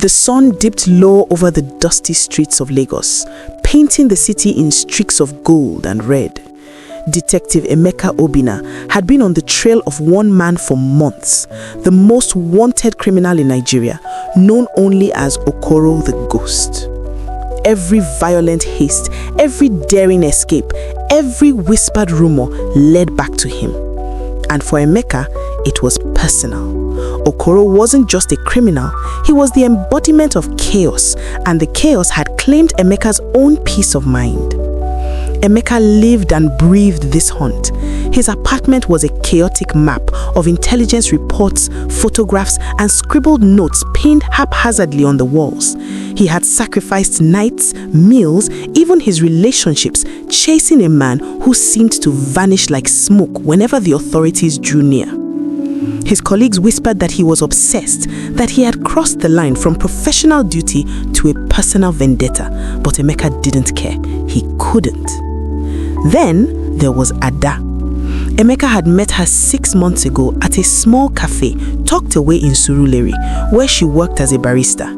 The sun dipped low over the dusty streets of Lagos, painting the city in streaks of gold and red. Detective Emeka Obinna had been on the trail of one man for months, the most wanted criminal in Nigeria, known only as Okoro the Ghost. Every violent haste, every daring escape, every whispered rumor led back to him. And for Emeka, it was personal. Okoro wasn't just a criminal, he was the embodiment of chaos, and the chaos had claimed Emeka's own peace of mind. Emeka lived and breathed this hunt. His apartment was a chaotic map of intelligence reports, photographs, and scribbled notes pinned haphazardly on the walls. He had sacrificed nights, meals, even his relationships, chasing a man who seemed to vanish like smoke whenever the authorities drew near. His colleagues whispered that he was obsessed, that he had crossed the line from professional duty to a personal vendetta, but Emeka didn't care. He couldn't. Then there was Ada. Emeka had met her 6 months ago at a small cafe tucked away in Surulere, where she worked as a barista.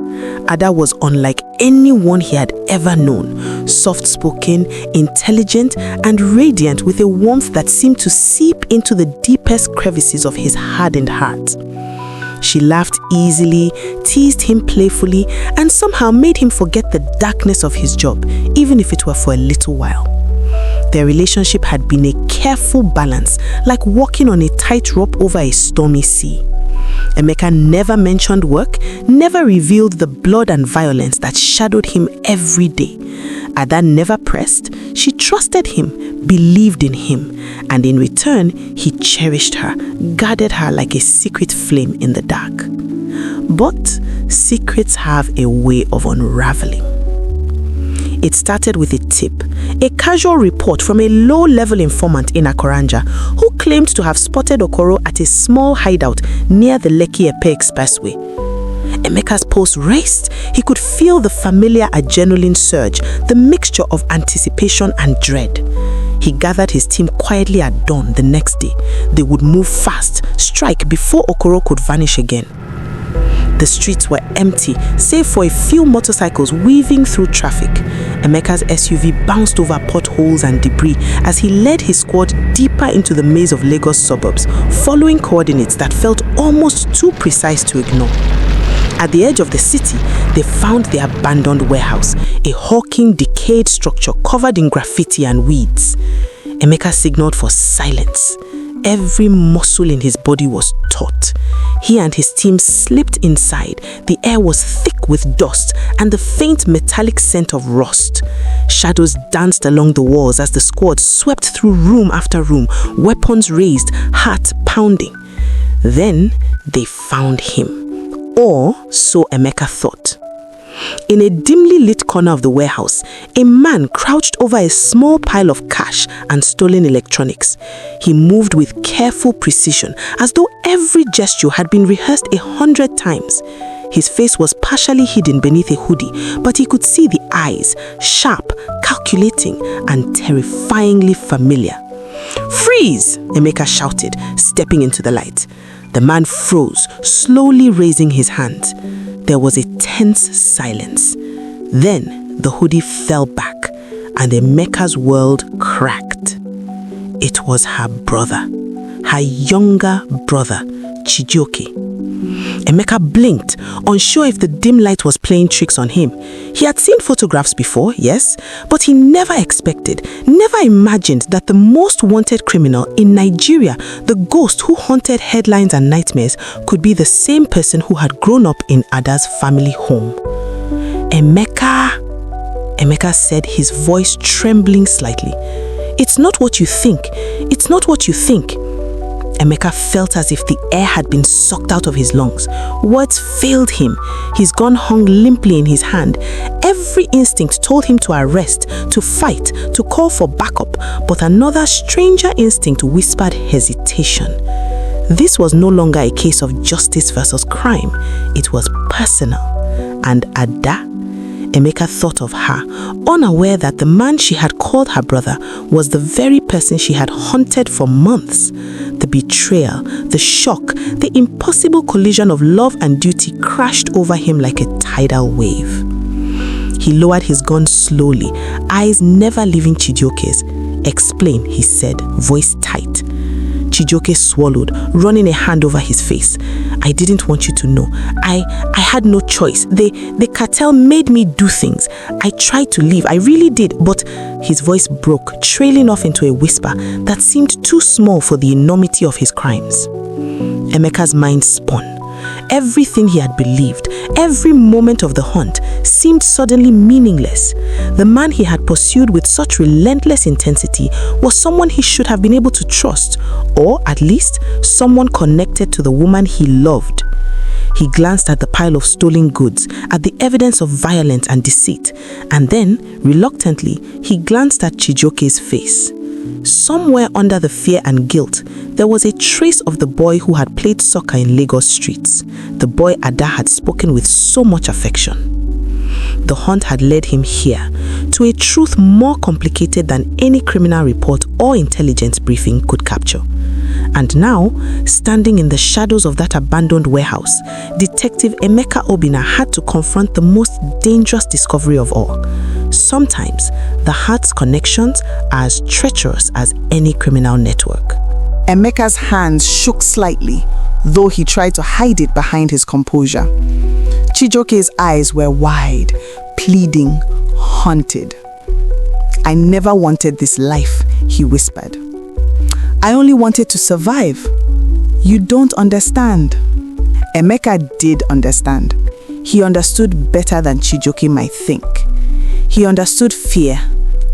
Ada was unlike anyone he had ever known, soft-spoken, intelligent, and radiant with a warmth that seemed to seep into the deepest crevices of his hardened heart. She laughed easily, teased him playfully, and somehow made him forget the darkness of his job, even if it were for a little while. Their relationship had been a careful balance, like walking on a tightrope over a stormy sea. Emeka never mentioned work, never revealed the blood and violence that shadowed him every day. Ada never pressed. She trusted him, believed in him, and in return, he cherished her, guarded her like a secret flame in the dark. But secrets have a way of unraveling. It started with a tip, a casual report from a low-level informant in Akoranja who claimed to have spotted Okoro at a small hideout near the Lekki-Epe Expressway. Emeka's pulse raced. He could feel the familiar adrenaline surge, the mixture of anticipation and dread. He gathered his team quietly at dawn the next day. They would move fast, strike before Okoro could vanish again. The streets were empty, save for a few motorcycles weaving through traffic. Emeka's SUV bounced over potholes and debris as he led his squad deeper into the maze of Lagos suburbs, following coordinates that felt almost too precise to ignore. At the edge of the city, they found the abandoned warehouse, a hulking, decayed structure covered in graffiti and weeds. Emeka signaled for silence. Every muscle in his body was taut. He and his team slipped inside. The air was thick with dust and the faint metallic scent of rust. Shadows danced along the walls as the squad swept through room after room, weapons raised, heart pounding. Then they found him. Or so Emeka thought. In a dimly lit corner of the warehouse, a man crouched over a small pile of cash and stolen electronics. He moved with careful precision, as though every gesture had been rehearsed 100 times. His face was partially hidden beneath a hoodie, but he could see the eyes, sharp, calculating, and terrifyingly familiar. "Freeze!" Emeka shouted, stepping into the light. The man froze, slowly raising his hands. There was a tense silence. Then the hoodie fell back and Emeka's world cracked. It was her brother, her younger brother, Chijioke. Emeka blinked, unsure if the dim light was playing tricks on him. He had seen photographs before, yes, but he never expected, never imagined that the most wanted criminal in Nigeria, the ghost who haunted headlines and nightmares, could be the same person who had grown up in Ada's family home. Emeka said, his voice trembling slightly. "It's not what you think. It's not what you think." Emeka felt as if the air had been sucked out of his lungs. Words failed him. His gun hung limply in his hand. Every instinct told him to arrest, to fight, to call for backup, but another stranger instinct whispered hesitation. This was no longer a case of justice versus crime. It was personal. And Ada? Emeka thought of her, unaware that the man she had called her brother was the very person she had hunted for months. The betrayal, the shock, the impossible collision of love and duty crashed over him like a tidal wave. He lowered his gun slowly, eyes never leaving Chijioke's. "Explain," he said, voice tight. Chijioke swallowed, running a hand over his face. "I didn't want you to know. I had no choice. The cartel made me do things. I tried to leave, I really did, but..." His voice broke, trailing off into a whisper that seemed too small for the enormity of his crimes. Emeka's mind spun. Everything he had believed, every moment of the hunt, seemed suddenly meaningless. The man he had pursued with such relentless intensity was someone he should have been able to trust, or at least someone connected to the woman he loved. He glanced at the pile of stolen goods, at the evidence of violence and deceit, and then, reluctantly, he glanced at Chijioke's face. Somewhere under the fear and guilt, there was a trace of the boy who had played soccer in Lagos streets, the boy Ada had spoken with so much affection. The hunt had led him here, to a truth more complicated than any criminal report or intelligence briefing could capture. And now, standing in the shadows of that abandoned warehouse, Detective Emeka Obinna had to confront the most dangerous discovery of all. Sometimes, the heart's connections are as treacherous as any criminal network. Emeka's hands shook slightly, though he tried to hide it behind his composure. Chijioke's eyes were wide, pleading, haunted. "I never wanted this life," he whispered. "I only wanted to survive. You don't understand." Emeka did understand. He understood better than Chijioke might think. He understood fear,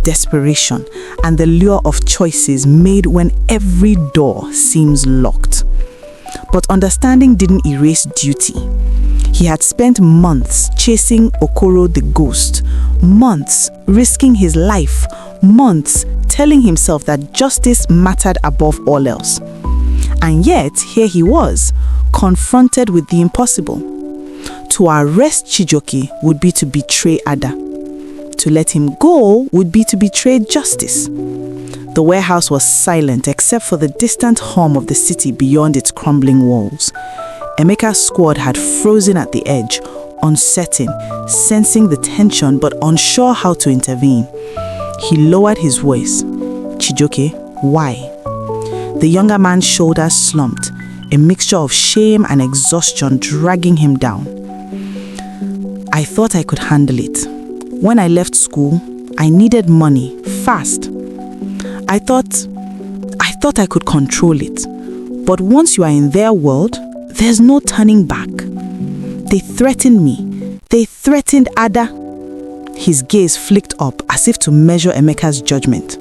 desperation, and the lure of choices made when every door seems locked. But understanding didn't erase duty. He had spent months chasing Okoro the Ghost, months risking his life, months telling himself that justice mattered above all else. And yet, here he was, confronted with the impossible. To arrest Chijioke would be to betray Ada. To let him go would be to betray justice. The warehouse was silent except for the distant hum of the city beyond its crumbling walls. Emeka's squad had frozen at the edge, uncertain, sensing the tension but unsure how to intervene. He lowered his voice. "Chijioke, why?" The younger man's shoulders slumped, a mixture of shame and exhaustion dragging him down. "I thought I could handle it. When I left school, I needed money, fast. I thought I could control it. But once you are in their world, there's no turning back. They threatened me. They threatened Ada." His gaze flicked up as if to measure Emeka's judgment.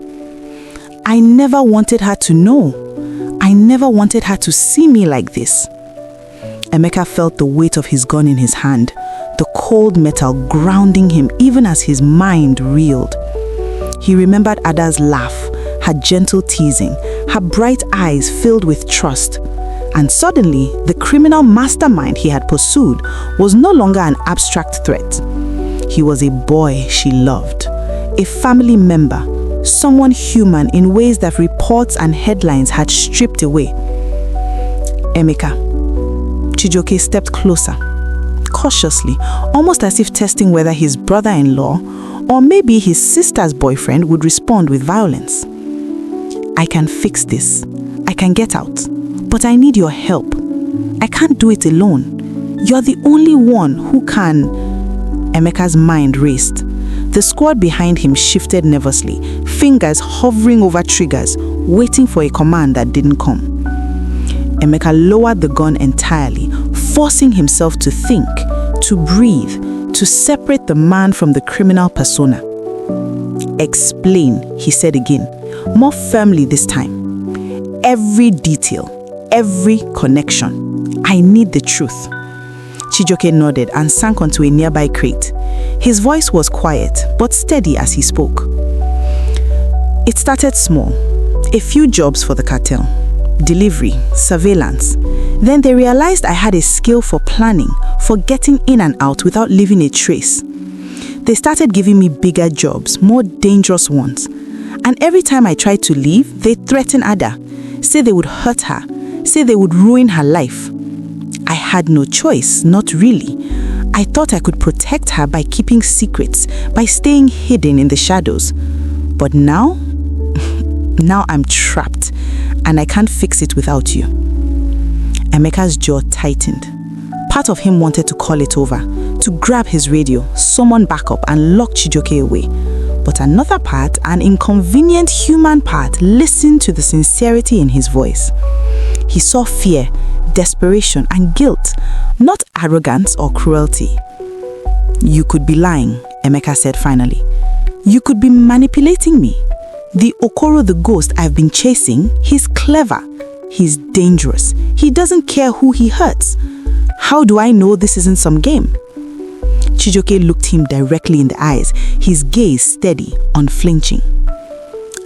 "I never wanted her to know. I never wanted her to see me like this." Emeka felt the weight of his gun in his hand, the cold metal grounding him even as his mind reeled. He remembered Ada's laugh, her gentle teasing, her bright eyes filled with trust. And suddenly, the criminal mastermind he had pursued was no longer an abstract threat. He was a boy she loved, a family member, someone human in ways that reports and headlines had stripped away. "Emeka." Chijioke stepped closer, cautiously, almost as if testing whether his brother-in-law or maybe his sister's boyfriend would respond with violence. "I can fix this. I can get out. But I need your help. I can't do it alone. You're the only one who can." Emeka's mind raced. The squad behind him shifted nervously, fingers hovering over triggers, waiting for a command that didn't come. Emeka lowered the gun entirely, forcing himself to think, to breathe, to separate the man from the criminal persona. "Explain," he said again, more firmly this time. "Every detail, every connection. I need the truth." Chijioke nodded and sank onto a nearby crate. His voice was quiet, but steady as he spoke. "It started small. A few jobs for the cartel. Delivery, surveillance. Then they realized I had a skill for planning, for getting in and out without leaving a trace. They started giving me bigger jobs, more dangerous ones. And every time I tried to leave, they threatened Ada, say they would hurt her, say they would ruin her life. I had no choice, not really. I thought I could protect her by keeping secrets, by staying hidden in the shadows. But now I'm trapped, and I can't fix it without you. Emeka's jaw tightened. Part of him wanted to call it over, to grab his radio, summon backup, and lock Chijioke away. But another part, an inconvenient human part, listened to the sincerity in his voice. He saw fear, desperation, and guilt, not arrogance or cruelty. You could be lying, Emeka said finally. You could be manipulating me. The Okoro the Ghost I've been chasing, he's clever. He's dangerous. He doesn't care who he hurts. How do I know this isn't some game? Chijioke looked him directly in the eyes, his gaze steady, unflinching.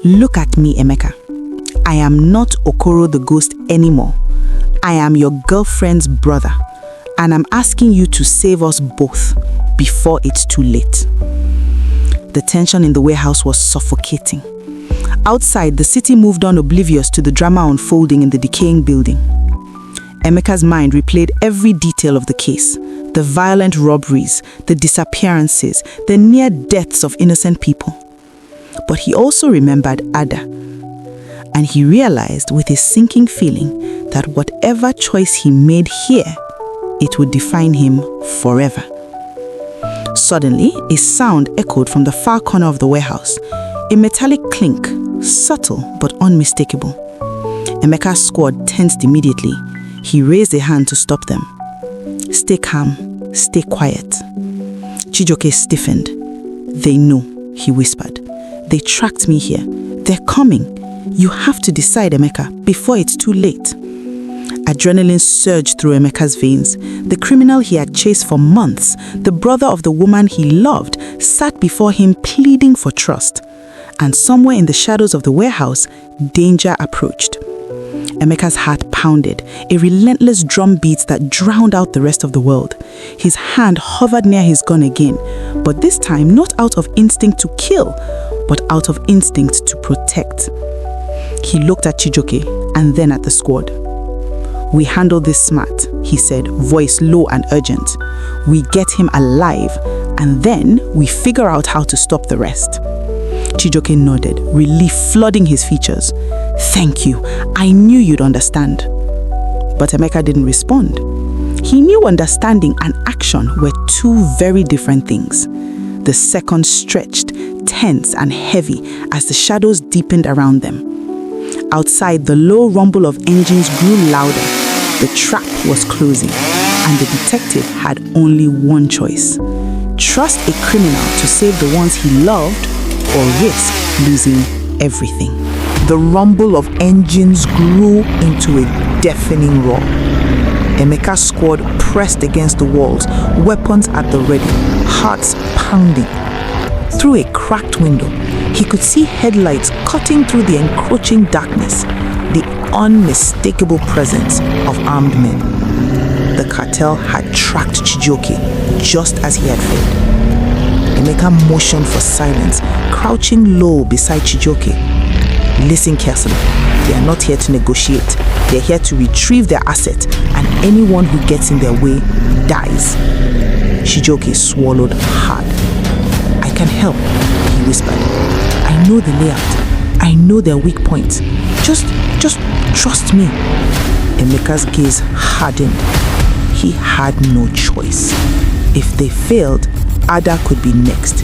Look at me, Emeka. I am not Okoro the Ghost anymore. I am your girlfriend's brother, and I'm asking you to save us both before it's too late. The tension in the warehouse was suffocating. Outside, the city moved on oblivious to the drama unfolding in the decaying building. Emeka's mind replayed every detail of the case, the violent robberies, the disappearances, the near deaths of innocent people. But he also remembered Ada, and he realized with a sinking feeling that whatever choice he made here, it would define him forever. Suddenly, a sound echoed from the far corner of the warehouse, a metallic clink, subtle but unmistakable. Emeka's squad tensed immediately. He raised a hand to stop them. Stay calm, stay quiet. Chijioke stiffened. They know, he whispered. They tracked me here. They're coming. You have to decide, Emeka, before it's too late. Adrenaline surged through Emeka's veins. The criminal he had chased for months, the brother of the woman he loved, sat before him pleading for trust. And somewhere in the shadows of the warehouse, danger approached. Emeka's heart pounded, a relentless drumbeat that drowned out the rest of the world. His hand hovered near his gun again, but this time not out of instinct to kill, but out of instinct to protect. He looked at Chijioke and then at the squad. We handle this smart, he said, voice low and urgent. We get him alive, and then we figure out how to stop the rest. Chijioke nodded, relief flooding his features. Thank you. I knew you'd understand. But Emeka didn't respond. He knew understanding and action were two very different things. The second stretched, tense and heavy as the shadows deepened around them. Outside, the low rumble of engines grew louder. The trap was closing, and the detective had only one choice: trust a criminal to save the ones he loved, or risk losing everything. The rumble of engines grew into a deafening roar. Emeka's squad pressed against the walls, weapons at the ready, hearts pounding. Through a cracked window, he could see headlights cutting through the encroaching darkness, the unmistakable presence of armed men. The cartel had tracked Chijioke just as he had feared. Emeka motioned for silence, crouching low beside Chijioke. Listen carefully. They are not here to negotiate. They are here to retrieve their asset, and anyone who gets in their way dies. Chijioke swallowed hard. I can help, he whispered. I know the layout. I know their weak points. Just trust me. Emeka's gaze hardened. He had no choice. If they failed, Ada could be next.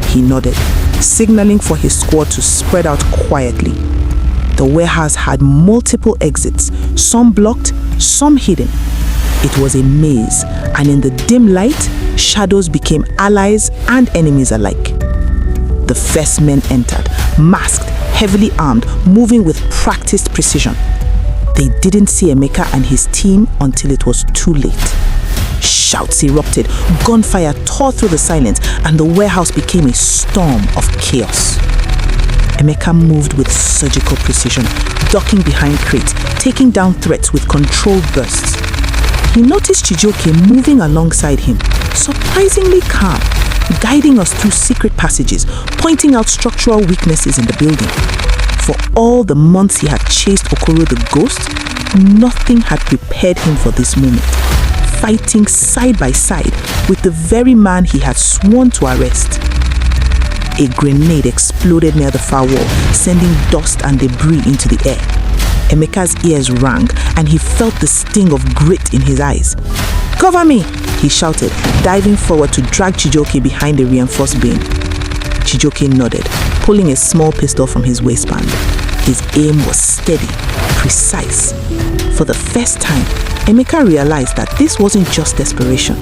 He nodded, signaling for his squad to spread out quietly. The warehouse had multiple exits, some blocked, some hidden. It was a maze, and in the dim light, shadows became allies and enemies alike. The first men entered, masked, heavily armed, moving with practiced precision. They didn't see Emeka and his team until it was too late. Shouts erupted, gunfire tore through the silence, and the warehouse became a storm of chaos. Emeka moved with surgical precision, ducking behind crates, taking down threats with controlled bursts. He noticed Chijioke moving alongside him, surprisingly calm, guiding us through secret passages, pointing out structural weaknesses in the building. For all the months he had chased Okoro the Ghost, nothing had prepared him for this moment, fighting side by side with the very man he had sworn to arrest. A grenade exploded near the far wall, sending dust and debris into the air. Emeka's ears rang, and he felt the sting of grit in his eyes. "Cover me!" he shouted, diving forward to drag Chijioke behind a reinforced beam. Chijioke nodded, pulling a small pistol from his waistband. His aim was steady, precise. For the first time, Emeka realized that this wasn't just desperation.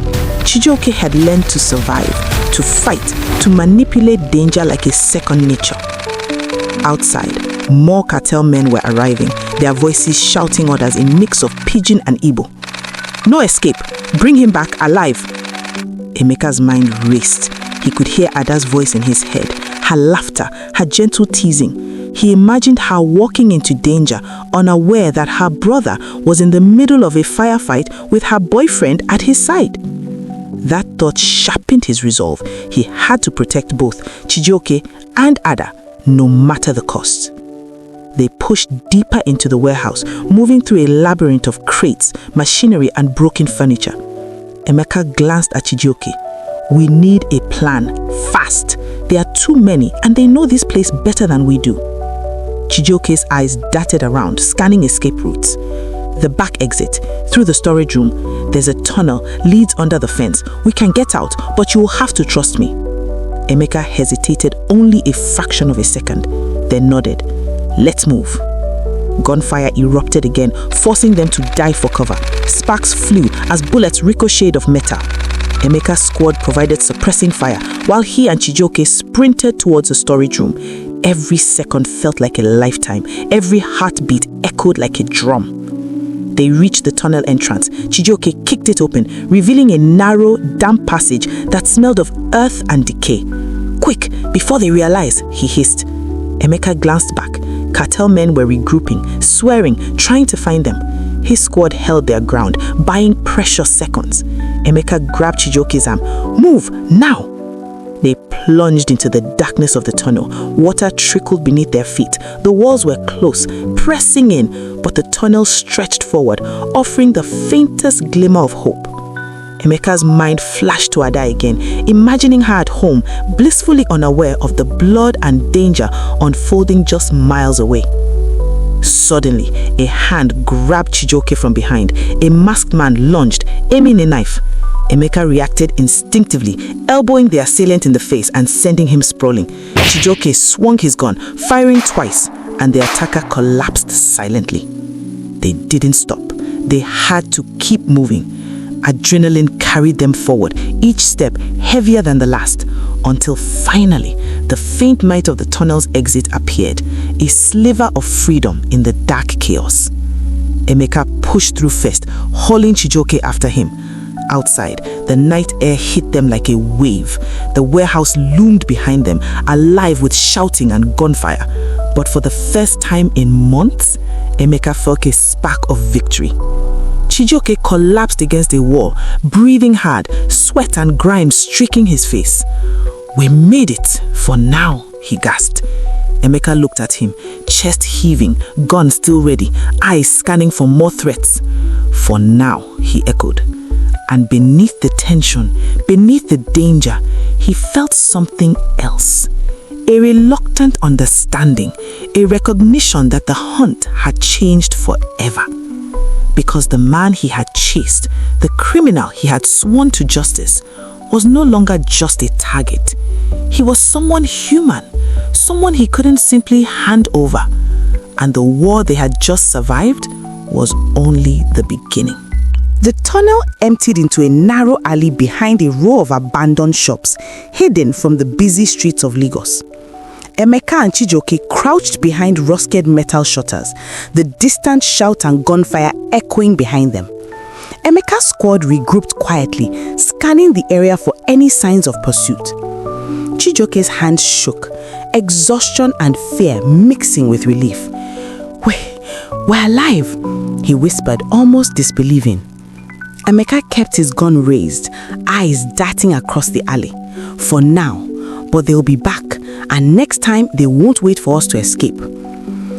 Chijioke had learned to survive, to fight, to manipulate danger like a second nature. Outside, more cartel men were arriving, their voices shouting orders in mix of pidgin and Igbo. "No escape! Bring him back alive!" Emeka's mind raced. He could hear Ada's voice in his head, her laughter, her gentle teasing. He imagined her walking into danger, unaware that her brother was in the middle of a firefight with her boyfriend at his side. That thought sharpened his resolve. He had to protect both Chijioke and Ada, no matter the cost. They pushed deeper into the warehouse, moving through a labyrinth of crates, machinery, and broken furniture. Emeka glanced at Chijioke. "We need a plan, fast. There are too many, and they know this place better than we do." Chijioke's eyes darted around, scanning escape routes. The back exit, through the storage room. There's a tunnel, leads under the fence. We can get out, but you will have to trust me. Emeka hesitated only a fraction of a second, then nodded. "Let's move." Gunfire erupted again, forcing them to dive for cover. Sparks flew as bullets ricocheted off metal. Emeka's squad provided suppressing fire, while he and Chijioke sprinted towards the storage room. Every second felt like a lifetime. Every heartbeat echoed like a drum. They reached the tunnel entrance. Chijioke kicked it open, revealing a narrow, damp passage that smelled of earth and decay. "Quick, before they realize," he hissed. Emeka glanced back. Cartel men were regrouping, swearing, trying to find them. His squad held their ground, buying precious seconds. Emeka grabbed Chijioke's arm. "Move, now!" They plunged into the darkness of the tunnel. Water trickled beneath their feet. The walls were close, pressing in, but the tunnel stretched forward, offering the faintest glimmer of hope. Emeka's mind flashed to Ada again, imagining her at home, blissfully unaware of the blood and danger unfolding just miles away. Suddenly, a hand grabbed Chijioke from behind. A masked man lunged, aiming a knife. Emeka reacted instinctively, elbowing the assailant in the face and sending him sprawling. Chijioke swung his gun, firing twice, and the attacker collapsed silently. They didn't stop. They had to keep moving. Adrenaline carried them forward, each step heavier than the last, until finally the faint light of the tunnel's exit appeared, a sliver of freedom in the dark chaos. Emeka pushed through first, hauling Chijioke after him. Outside, the night air hit them like a wave. The warehouse loomed behind them, alive with shouting and gunfire. But for the first time in months, Emeka felt a spark of victory. Chijioke collapsed against a wall, breathing hard, sweat and grime streaking his face. "We made it, for now," he gasped. Emeka looked at him, chest heaving, gun still ready, eyes scanning for more threats. "For now," he echoed. And beneath the tension, beneath the danger, he felt something else. A reluctant understanding, a recognition that the hunt had changed forever. Because the man he had chased, the criminal he had sworn to justice, was no longer just a target. He was someone human, someone he couldn't simply hand over. And the war they had just survived was only the beginning. The tunnel emptied into a narrow alley behind a row of abandoned shops, hidden from the busy streets of Lagos. Emeka and Chijioke crouched behind rusted metal shutters, the distant shout and gunfire echoing behind them. Emeka's squad regrouped quietly, scanning the area for any signs of pursuit. Chijioke's hands shook, exhaustion and fear mixing with relief. We're alive," he whispered, almost disbelieving. Emeka kept his gun raised, eyes darting across the alley. for now, but they'll be back, and next time they won't wait for us to escape.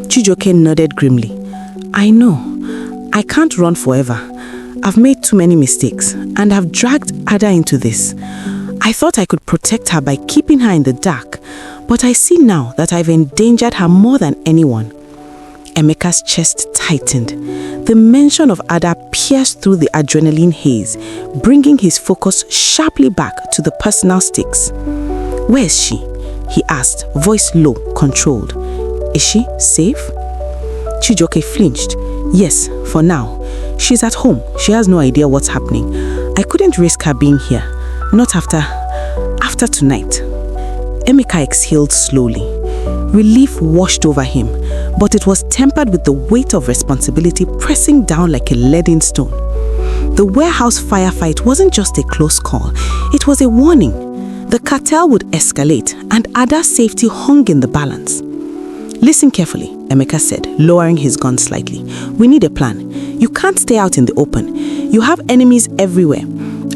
Chijioke nodded grimly. I know. I can't run forever. I've made too many mistakes, and I've dragged Ada into this. I thought I could protect her by keeping her in the dark, but I see now that I've endangered her more than anyone. Emeka's chest tightened. The mention of Ada pierced through the adrenaline haze, bringing his focus sharply back to the personal stakes. Where is she? He asked, voice low, controlled. Is she safe? Chijioke flinched. Yes, for now. She's at home. She has no idea what's happening. I couldn't risk her being here. Not after tonight. Emeka exhaled slowly. Relief washed over him, but it was tempered with the weight of responsibility pressing down like a leaden stone. The warehouse firefight wasn't just a close call. It was a warning. The cartel would escalate, and Ada's safety hung in the balance. Listen carefully, Emeka said, lowering his gun slightly. We need a plan. You can't stay out in the open. You have enemies everywhere.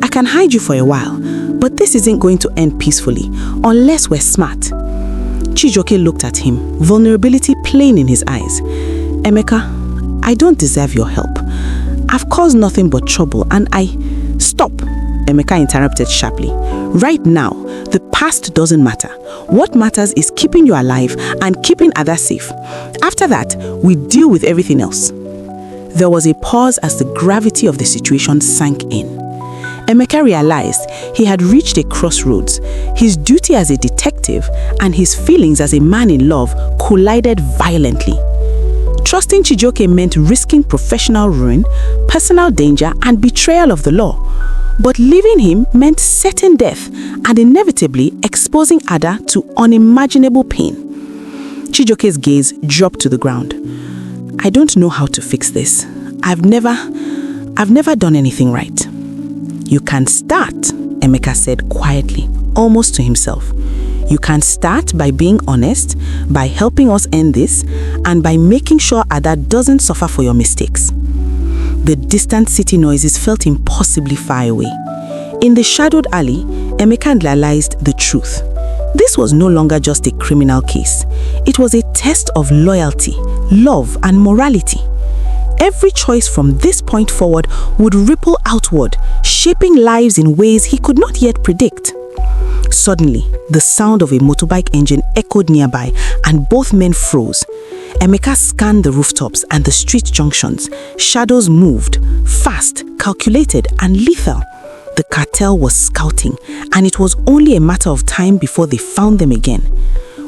I can hide you for a while, but this isn't going to end peacefully unless we're smart. Chijioke looked at him, vulnerability plain in his eyes. Emeka, I don't deserve your help. I've caused nothing but trouble, and Stop, Emeka interrupted sharply. Right now, the past doesn't matter. What matters is keeping you alive and keeping others safe. After that, we deal with everything else. There was a pause as the gravity of the situation sank in. Emeka realized he had reached a crossroads. His duty as a detective and his feelings as a man in love collided violently. Trusting Chijioke meant risking professional ruin, personal danger, and betrayal of the law. But leaving him meant certain death and inevitably exposing Ada to unimaginable pain. Chijioke's gaze dropped to the ground. I don't know how to fix this. I've never done anything right. You can start, Emeka said quietly, almost to himself. You can start by being honest, by helping us end this, and by making sure Ada doesn't suffer for your mistakes. The distant city noises felt impossibly far away. In the shadowed alley, Emeka realized the truth. This was no longer just a criminal case. It was a test of loyalty, love, and morality. Every choice from this point forward would ripple outward, shaping lives in ways he could not yet predict. Suddenly, the sound of a motorbike engine echoed nearby, and both men froze. Emeka scanned the rooftops and the street junctions. Shadows moved, fast, calculated, and lethal. The cartel was scouting, and it was only a matter of time before they found them again.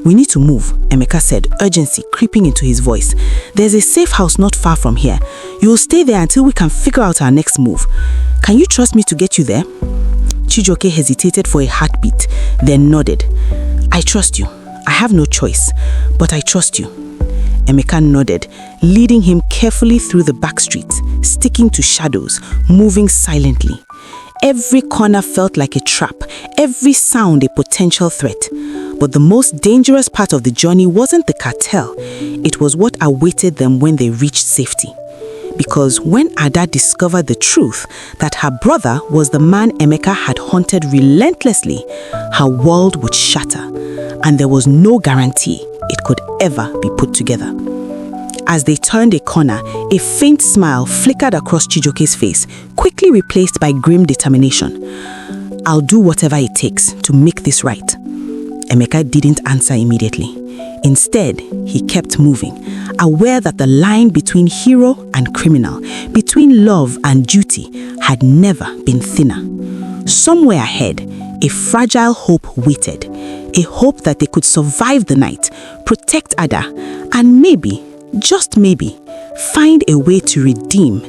We need to move, Emeka said, urgency creeping into his voice. There's a safe house not far from here. You'll stay there until we can figure out our next move. Can you trust me to get you there? Chijioke hesitated for a heartbeat, then nodded. I trust you. I have no choice, but I trust you. Emeka nodded, leading him carefully through the back streets, sticking to shadows, moving silently. Every corner felt like a trap, every sound a potential threat. But the most dangerous part of the journey wasn't the cartel. It was what awaited them when they reached safety. Because when Ada discovered the truth that her brother was the man Emeka had hunted relentlessly, her world would shatter, and there was no guarantee it could ever be put together. As they turned a corner, a faint smile flickered across Chijioke's face, quickly replaced by grim determination. I'll do whatever it takes to make this right. Emeka didn't answer immediately. Instead, he kept moving, aware that the line between hero and criminal, between love and duty, had never been thinner. Somewhere ahead, a fragile hope waited, a hope that they could survive the night, protect Ada, and maybe, just maybe, find a way to redeem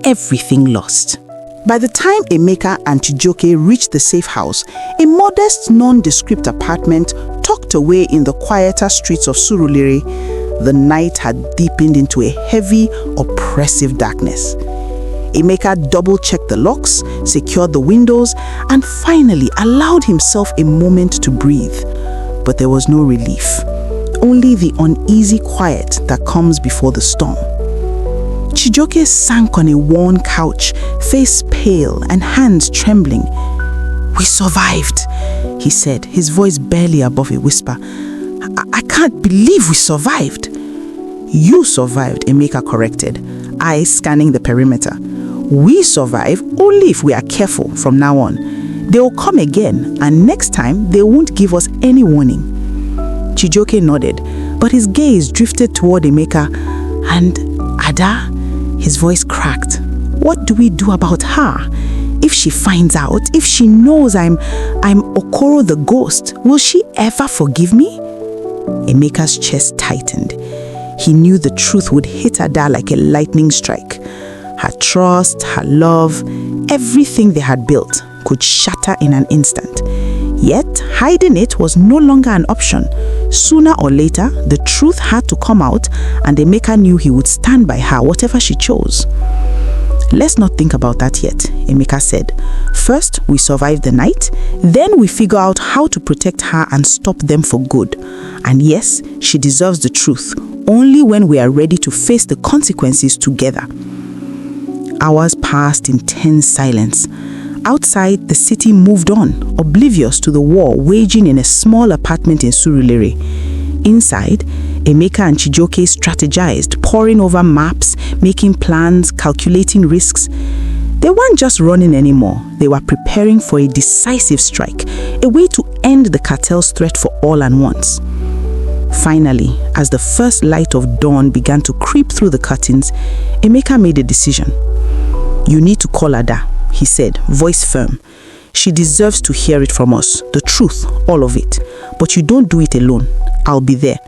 everything lost. By the time Emeka and Chijioke reached the safe house, a modest, nondescript apartment tucked away in the quieter streets of Surulere, the night had deepened into a heavy, oppressive darkness. Emeka double-checked the locks, secured the windows, and finally allowed himself a moment to breathe. But there was no relief, only the uneasy quiet that comes before the storm. Chijioke sank on a worn couch, face pale and hands trembling. We survived, he said, his voice barely above a whisper. I can't believe we survived. You survived, Emeka corrected, eyes scanning the perimeter. We survive only if we are careful from now on. They will come again, and next time they won't give us any warning. Chijioke nodded, but his gaze drifted toward Emeka. And Ada? His voice cracked. What do we do about her? If she finds out, if she knows I'm Okoro the Ghost, will she ever forgive me? Emeka's chest tightened. He knew the truth would hit Ada like a lightning strike. Her trust, her love, everything they had built could shatter in an instant. Yet, hiding it was no longer an option. Sooner or later, the truth had to come out, and Emeka knew he would stand by her, whatever she chose. Let's not think about that yet, Emeka said. First, we survive the night, then we figure out how to protect her and stop them for good. And yes, she deserves the truth, only when we are ready to face the consequences together. Hours passed in tense silence. Outside, the city moved on, oblivious to the war waging in a small apartment in Surulere. Inside, Emeka and Chijioke strategized, poring over maps, making plans, calculating risks. They weren't just running anymore. They were preparing for a decisive strike, a way to end the cartel's threat for all and once. Finally, as the first light of dawn began to creep through the curtains, Emeka made a decision. You need to call Ada, he said, voice firm. She deserves to hear it from us, the truth, all of it. But you don't do it alone. I'll be there.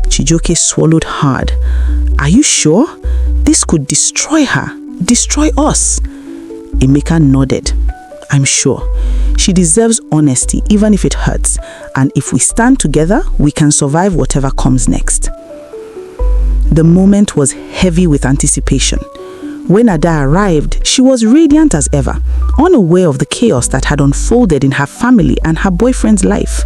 Chijioke swallowed hard. Are you sure? This could destroy her, destroy us. Emeka nodded. I'm sure. She deserves honesty, even if it hurts. And if we stand together, we can survive whatever comes next. The moment was heavy with anticipation. When Ada arrived, she was radiant as ever, unaware of the chaos that had unfolded in her family and her boyfriend's life.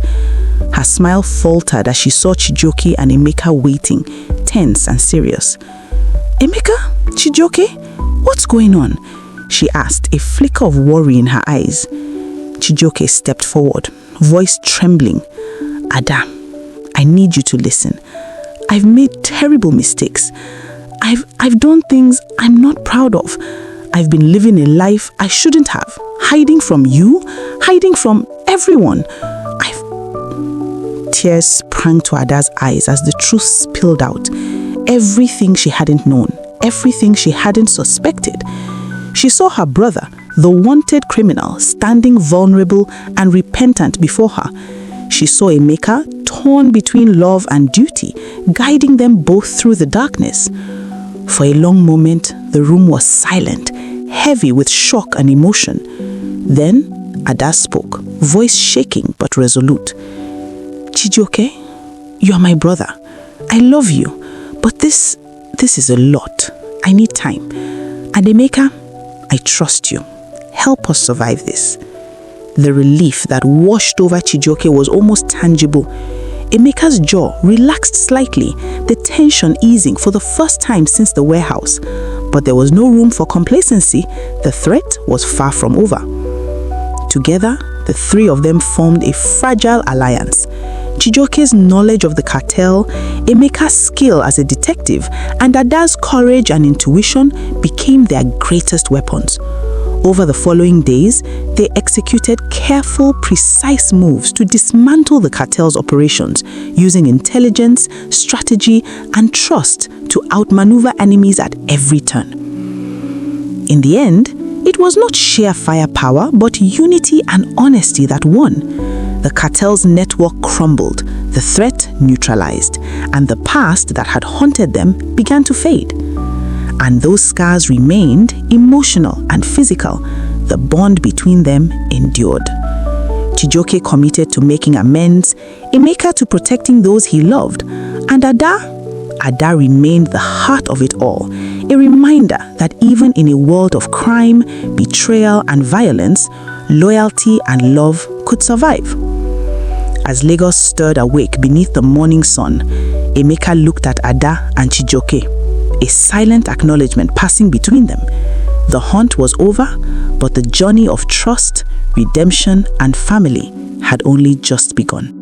Her smile faltered as she saw Chijioke and Emeka waiting, tense and serious. Emeka? Chijioke? What's going on? She asked, a flicker of worry in her eyes. Chijioke stepped forward, voice trembling. Ada, I need you to listen. I've made terrible mistakes. I've done things I'm not proud of. I've been living a life I shouldn't have, hiding from you, hiding from everyone. Tears sprang to Ada's eyes as the truth spilled out. Everything she hadn't known, everything she hadn't suspected. She saw her brother, the wanted criminal, standing vulnerable and repentant before her. She saw Emeka torn between love and duty, guiding them both through the darkness. For a long moment, the room was silent, heavy with shock and emotion. Then, Ada spoke, voice shaking but resolute. Chijioke, you are my brother. I love you, but this is a lot. I need time. And Emeka, I trust you. Help us survive this. The relief that washed over Chijioke was almost tangible. Emeka's jaw relaxed slightly, the tension easing for the first time since the warehouse. But there was no room for complacency. The threat was far from over. Together, the three of them formed a fragile alliance. Chijioke's knowledge of the cartel, Emeka's skill as a detective, and Ada's courage and intuition became their greatest weapons. Over the following days, they executed careful, precise moves to dismantle the cartel's operations, using intelligence, strategy, and trust to outmaneuver enemies at every turn. In the end, it was not sheer firepower, but unity and honesty that won. The cartel's network crumbled, the threat neutralized, and the past that had haunted them began to fade. And those scars remained, emotional and physical. The bond between them endured. Chijioke committed to making amends, Emeka to protecting those he loved, and Ada remained the heart of it all, a reminder that even in a world of crime, betrayal and violence, loyalty and love could survive. As Lagos stirred awake beneath the morning sun, Emeka looked at Ada and Chijioke, a silent acknowledgement passing between them. The hunt was over, but the journey of trust, redemption, and family had only just begun.